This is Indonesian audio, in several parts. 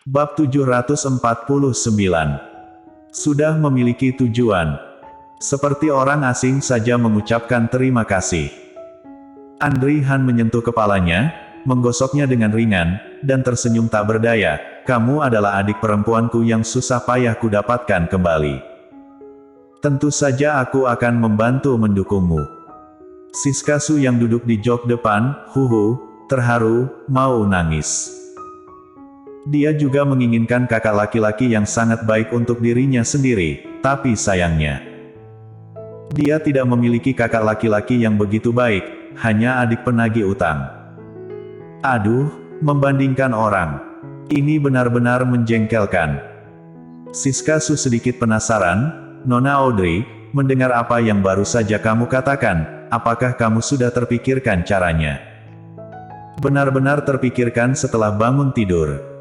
Bab 749. Sudah memiliki tujuan. Seperti orang asing saja mengucapkan terima kasih. Andri Han menyentuh kepalanya, menggosoknya dengan ringan, dan tersenyum tak berdaya. Kamu adalah adik perempuanku yang susah payah kudapatkan kembali. Tentu saja aku akan membantu mendukungmu. Siska Su yang duduk di jok depan, terharu, mau nangis. Dia juga menginginkan kakak laki-laki yang sangat baik untuk dirinya sendiri, tapi sayangnya, dia tidak memiliki kakak laki-laki yang begitu baik, hanya adik penagih utang. Aduh, membandingkan orang. Ini benar-benar menjengkelkan. Siska Su sedikit penasaran, Nona Audrey, mendengar apa yang baru saja kamu katakan, apakah kamu sudah terpikirkan caranya? Benar-benar terpikirkan setelah bangun tidur.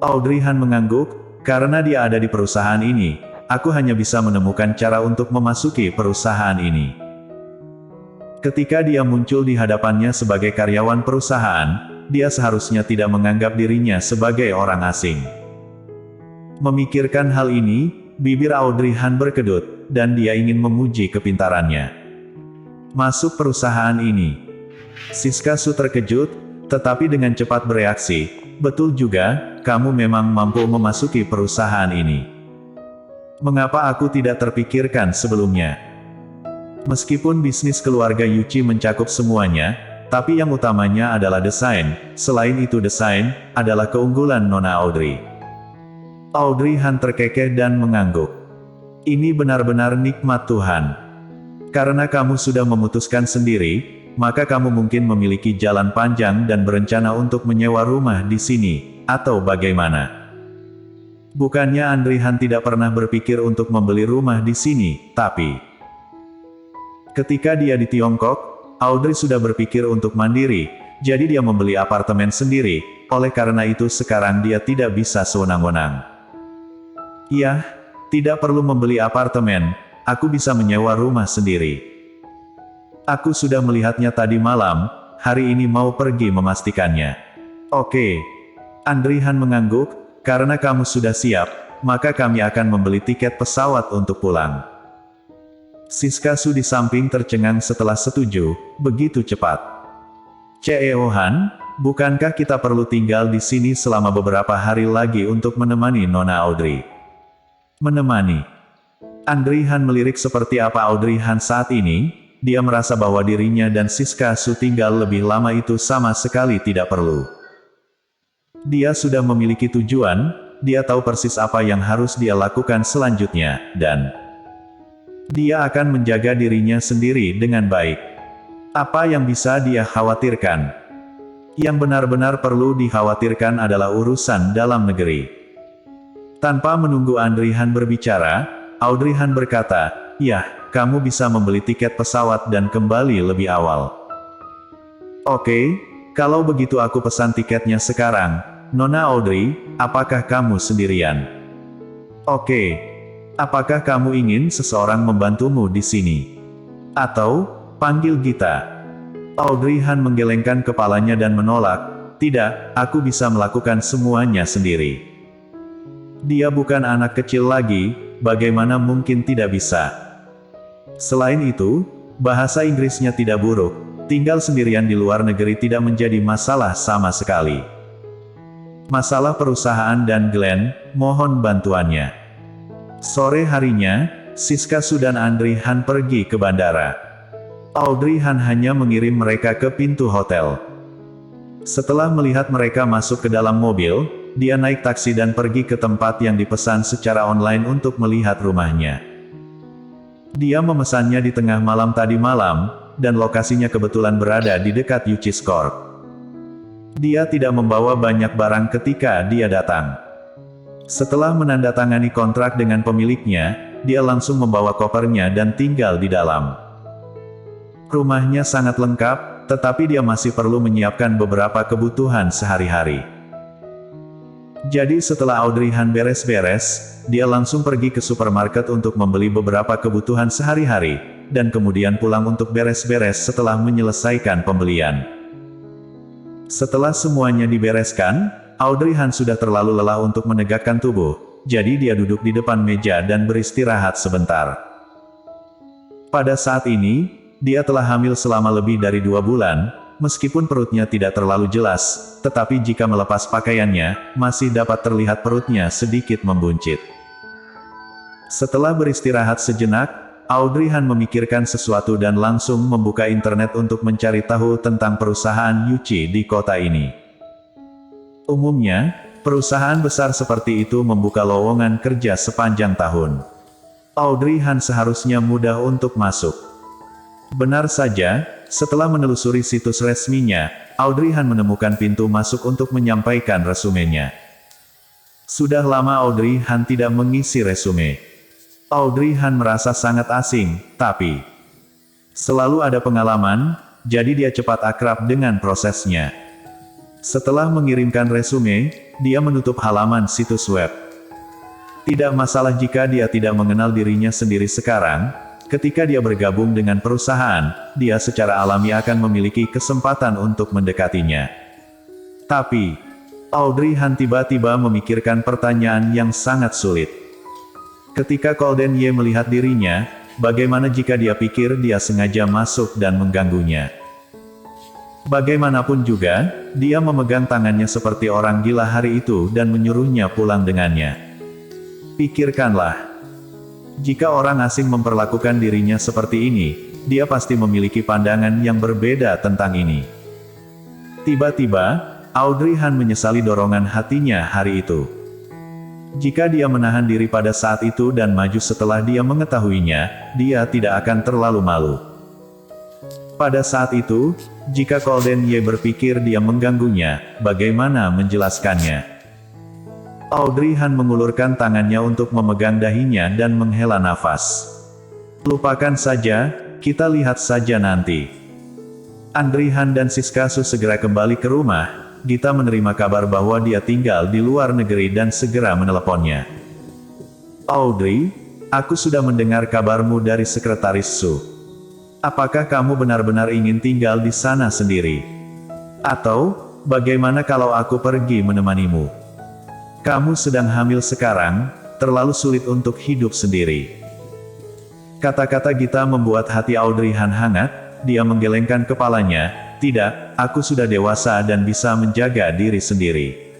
Audrey Han mengangguk, karena dia ada di perusahaan ini, aku hanya bisa menemukan cara untuk memasuki perusahaan ini. Ketika dia muncul di hadapannya sebagai karyawan perusahaan, dia seharusnya tidak menganggap dirinya sebagai orang asing. Memikirkan hal ini, bibir Audrey Han berkedut, dan dia ingin memuji kepintarannya. Masuk perusahaan ini. Siska Su terkejut, tetapi dengan cepat bereaksi, betul juga, kamu memang mampu memasuki perusahaan ini. Mengapa aku tidak terpikirkan sebelumnya? Meskipun bisnis keluarga Yuchi mencakup semuanya, tapi yang utamanya adalah desain, selain itu desain, adalah keunggulan Nona Audrey. Audrey Han terkekeh dan mengangguk. Ini benar-benar nikmat Tuhan. Karena kamu sudah memutuskan sendiri, maka kamu mungkin memiliki jalan panjang dan berencana untuk menyewa rumah di sini, atau bagaimana? Bukannya Andri Han tidak pernah berpikir untuk membeli rumah di sini, tapi ketika dia di Tiongkok, Audrey sudah berpikir untuk mandiri, jadi dia membeli apartemen sendiri, oleh karena itu sekarang dia tidak bisa sewenang-wenang. Iya, tidak perlu membeli apartemen, aku bisa menyewa rumah sendiri. Aku sudah melihatnya tadi malam, hari ini mau pergi memastikannya. Oke. Andri Han mengangguk, karena kamu sudah siap, maka kami akan membeli tiket pesawat untuk pulang. Siska Su di samping tercengang setelah setuju, begitu cepat. CEO Han, bukankah kita perlu tinggal di sini selama beberapa hari lagi untuk menemani Nona Audrey? Menemani. Andri Han melirik seperti apa Audrey Han saat ini. Dia merasa bahwa dirinya dan Siska Su tinggal lebih lama itu sama sekali tidak perlu. Dia sudah memiliki tujuan, dia tahu persis apa yang harus dia lakukan selanjutnya, dan dia akan menjaga dirinya sendiri dengan baik. Apa yang bisa dia khawatirkan? Yang benar-benar perlu dikhawatirkan adalah urusan dalam negeri. Tanpa menunggu Andri Han berbicara, Audrey Han berkata, "Ya, kamu bisa membeli tiket pesawat dan kembali lebih awal." Oke, kalau begitu aku pesan tiketnya sekarang. Nona Audrey, apakah kamu sendirian? Oke. Apakah kamu ingin seseorang membantumu di sini? Atau, panggil Gita. Audrey Han menggelengkan kepalanya dan menolak, tidak, aku bisa melakukan semuanya sendiri. Dia bukan anak kecil lagi, bagaimana mungkin tidak bisa? Selain itu, bahasa Inggrisnya tidak buruk, tinggal sendirian di luar negeri tidak menjadi masalah sama sekali. Masalah perusahaan dan Glenn, mohon bantuannya. Sore harinya, Siska Su dan Andri Han pergi ke bandara. Audrey Han hanya mengirim mereka ke pintu hotel. Setelah melihat mereka masuk ke dalam mobil, dia naik taksi dan pergi ke tempat yang dipesan secara online untuk melihat rumahnya. Dia memesannya di tengah malam tadi malam, dan lokasinya kebetulan berada di dekat Yuchi's Corp. Dia tidak membawa banyak barang ketika dia datang. Setelah menandatangani kontrak dengan pemiliknya, dia langsung membawa kopernya dan tinggal di dalam. Rumahnya sangat lengkap, tetapi dia masih perlu menyiapkan beberapa kebutuhan sehari-hari. Jadi setelah Audrey Han beres-beres, dia langsung pergi ke supermarket untuk membeli beberapa kebutuhan sehari-hari, dan kemudian pulang untuk beres-beres setelah menyelesaikan pembelian. Setelah semuanya dibereskan, Audrey Han sudah terlalu lelah untuk menegakkan tubuh, jadi dia duduk di depan meja dan beristirahat sebentar. Pada saat ini, dia telah hamil selama lebih dari 2 bulan, meskipun perutnya tidak terlalu jelas, tetapi jika melepas pakaiannya, masih dapat terlihat perutnya sedikit membuncit. Setelah beristirahat sejenak, Audrey Han memikirkan sesuatu dan langsung membuka internet untuk mencari tahu tentang perusahaan Yuchi di kota ini. Umumnya, perusahaan besar seperti itu membuka lowongan kerja sepanjang tahun. Audrey Han seharusnya mudah untuk masuk. Benar saja, setelah menelusuri situs resminya, Audrey Han menemukan pintu masuk untuk menyampaikan resumenya. Sudah lama Audrey Han tidak mengisi resume. Audrey Han merasa sangat asing, tapi selalu ada pengalaman, jadi dia cepat akrab dengan prosesnya. Setelah mengirimkan resume, dia menutup halaman situs web. Tidak masalah jika dia tidak mengenal dirinya sendiri sekarang, ketika dia bergabung dengan perusahaan, dia secara alami akan memiliki kesempatan untuk mendekatinya. Tapi, Audrey Han tiba-tiba memikirkan pertanyaan yang sangat sulit. Ketika Golden Ye melihat dirinya, bagaimana jika dia pikir dia sengaja masuk dan mengganggunya? Bagaimanapun juga, dia memegang tangannya seperti orang gila hari itu dan menyuruhnya pulang dengannya. Pikirkanlah. Jika orang asing memperlakukan dirinya seperti ini, dia pasti memiliki pandangan yang berbeda tentang ini. Tiba-tiba, Audrey Han menyesali dorongan hatinya hari itu. Jika dia menahan diri pada saat itu dan maju setelah dia mengetahuinya, dia tidak akan terlalu malu. Pada saat itu, jika Golden Ye berpikir dia mengganggunya, bagaimana menjelaskannya? Audrey Han mengulurkan tangannya untuk memegang dahinya dan menghela nafas. Lupakan saja, kita lihat saja nanti. Audrey Han dan Siskasu segera kembali ke rumah. Gita menerima kabar bahwa dia tinggal di luar negeri dan segera meneleponnya. Audrey, aku sudah mendengar kabarmu dari Sekretaris Su. Apakah kamu benar-benar ingin tinggal di sana sendiri? Atau, bagaimana kalau aku pergi menemanimu? Kamu sedang hamil sekarang, terlalu sulit untuk hidup sendiri. Kata-kata Gita membuat hati Audrey Han hangat, dia menggelengkan kepalanya, tidak, aku sudah dewasa dan bisa menjaga diri sendiri.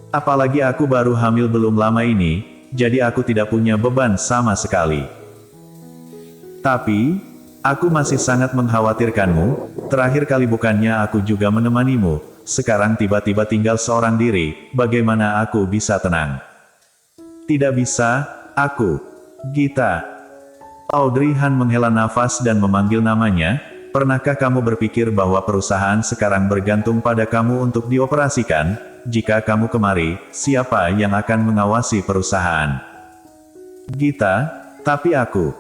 Apalagi aku baru hamil belum lama ini, jadi aku tidak punya beban sama sekali. Tapi, aku masih sangat mengkhawatirkanmu, terakhir kali bukannya aku juga menemanimu, sekarang tiba-tiba tinggal seorang diri, bagaimana aku bisa tenang? Tidak bisa, aku. Gita. Audrey Han menghela nafas dan memanggil namanya, pernahkah kamu berpikir bahwa perusahaan sekarang bergantung pada kamu untuk dioperasikan? Jika kamu kemari, siapa yang akan mengawasi perusahaan? Gita, tapi aku.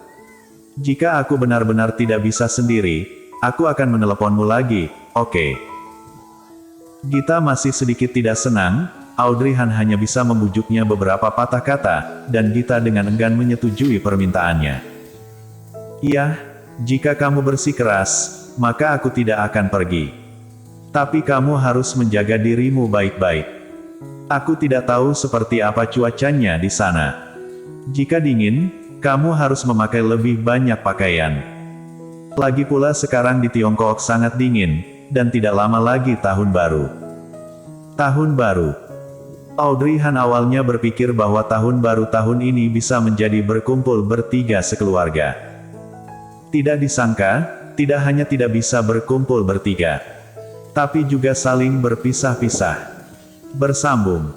Jika aku benar-benar tidak bisa sendiri, aku akan meneleponmu lagi, oke? Gita masih sedikit tidak senang, Audrey Han hanya bisa membujuknya beberapa patah kata, dan Gita dengan enggan menyetujui permintaannya. Iya, jika kamu bersikeras, maka aku tidak akan pergi. Tapi kamu harus menjaga dirimu baik-baik. Aku tidak tahu seperti apa cuacanya di sana. Jika dingin, kamu harus memakai lebih banyak pakaian. Lagi pula sekarang di Tiongkok sangat dingin, dan tidak lama lagi tahun baru. Tahun baru. Audrey Han awalnya berpikir bahwa tahun baru tahun ini bisa menjadi berkumpul bertiga sekeluarga. Tidak disangka, tidak hanya tidak bisa berkumpul bertiga, tapi juga saling berpisah-pisah. Bersambung.